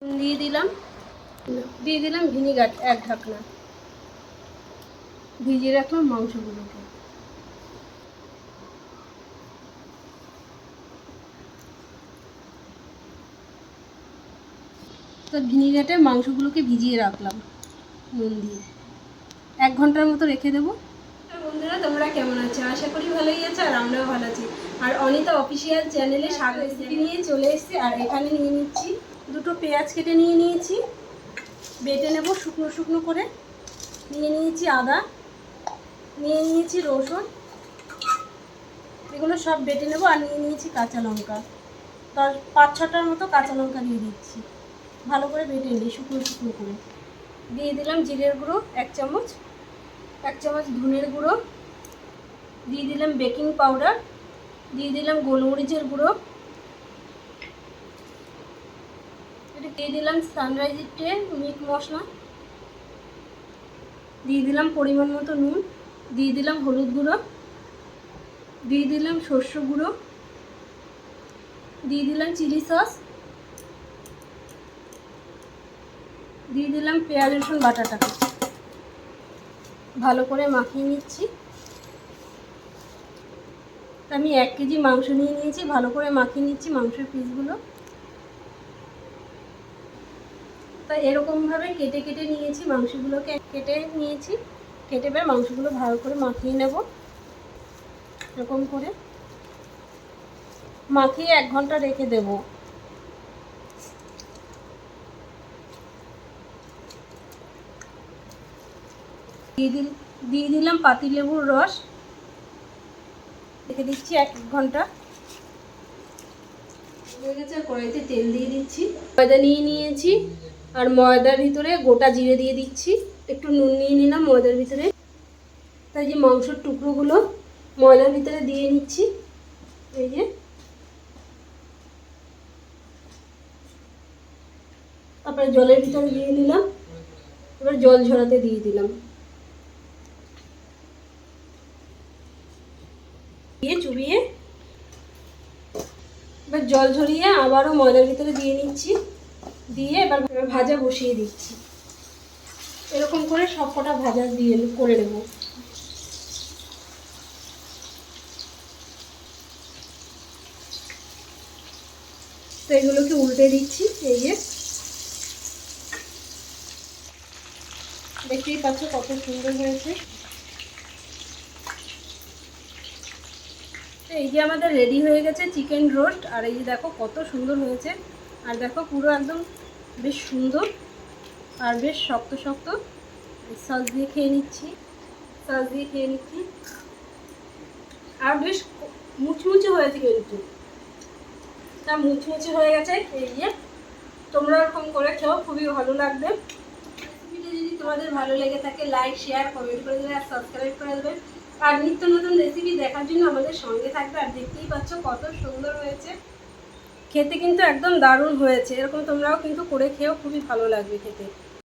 দিয়ে দিলাম ভিনিগার 1 ঢাকনা। ভিজিয়ে রাখলাম মাংসগুলোকে। তো ভিনিগারে মাংসগুলোকে ভিজিয়ে রাখলাম নুন দিয়ে। 1 ঘন্টার মতো রেখে দেবো। বন্ধুরা, তোমরা কেমন আছো? আশা করি ভালোই আছো, আর আমরাও ভালো আছি। আর অনিতা অফিসিয়াল চ্যানেলে শাক রেসিপি নিয়ে চলে এসেছি। আর এখানে নিয়ে নিচ্ছি 2টো পেঁয়াজ কেটে নিয়ে নিয়েছি, বেটে নেব শুকনো শুকনো করে। নিয়ে নিয়েছি আদা, নিয়ে নিয়েছি রসুন, এগুলো সব বেটে নেব। আর নিয়ে নিয়েছি কাঁচা লঙ্কা, 5-6টার মতো কাঁচা লঙ্কা দিয়ে দিচ্ছি। ভালো করে বেটে নিই শুকনো শুকনো করে। দিয়ে দিলাম জিরের গুঁড়ো 1 চামচ, 1 চামচ ধনের গুঁড়ো, দিয়ে দিলাম বেকিং পাউডার, দিয়ে দিলাম গোলমরিচের গুঁড়ো, এটা দিয়ে দিলাম সানরাইজের মিট মশলা, দিয়ে দিলাম পরিমাণ মতো নুন, দিয়ে দিলাম হলুদ গুঁড়ো, দিয়ে দিলাম সর্ষে গুঁড়ো, দিয়ে দিলাম চিলি সস, দিয়ে দিলাম পেঁয়াজ রসুন বাটাটাকে। ভালো করে মাখিয়ে নিচ্ছি। আমি 1 কেজি মাংস নিয়ে নিয়েছি, ভালো করে মাখিয়ে নিচ্ছি মাংসের পিসগুলো। তো এরকমভাবে কেটে কেটে নিয়েছি, মাংসগুলোকে কেটে নিয়েছি। কেটে বের মাংসগুলো ভালো করে মাখিয়ে নেব। এরকম করে মাখিয়ে 1 ঘন্টা রেখে দেব। দিয়ে দিলাম পাতিলেবুর রস, রেখে দিচ্ছি 1 ঘন্টা। হয়ে গেছে। কড়াইতে তেল দিয়ে দিচ্ছি, ময়দা নিয়ে নিয়েছি। আর ময়দার ভিতরে গোটা জিরে দিয়ে দিচ্ছি, একটু নুন নিয়ে নিলাম ময়দার ভিতরে। তাই যে মাংসের টুকরোগুলো ময়দার ভিতরে দিয়ে নিচ্ছি। এই যে তারপরে জলের ভিতরে দিয়ে নিলাম। এবার জল ঝরাতে দিয়ে দিলাম, দিয়ে চুবিয়ে এবার জল ঝরিয়ে আবারও ময়দার ভিতরে দিয়ে নিচ্ছি। দিয়ে এবার ভাজা বসিয়ে দিচ্ছি। এরকম করে সব কটা ভাজা দিয়ে করে নেব। তো এগুলোকে উল্টে দিচ্ছি। এই যে দেখতেই পাচ্ছ কত সুন্দর হয়েছে। এই যে আমাদের রেডি হয়ে গেছে চিকেন রোস্ট। আর এই যে দেখো কত সুন্দর হয়েছে। আর দেখো পুরো একদম বেশ সুন্দর আর বেশ শক্ত শক্ত। সস দিয়ে খেয়ে নিচ্ছি, আর বেশ মুচমুচে হয়েছে, কিন্তু তা মুচমুচে হয়ে গেছে। এই যে তোমরা এরকম করে খেও, খুবই ভালো লাগবে। রেসিপিটা যদি তোমাদের ভালো লেগে থাকে লাইক শেয়ার কমেন্ট করে দেবে, আর সাবস্ক্রাইব করে দেবে। আর নিত্য নতুন রেসিপি দেখার জন্য আমাদের সঙ্গে থাকবে। আর দেখতেই পাচ্ছ কত সুন্দর হয়েছে, খেতে কিন্তু একদম দারুণ হয়েছে। এরকম তোমরাও কিন্তু করে খেও, খুবই ভালো লাগবে খেতে।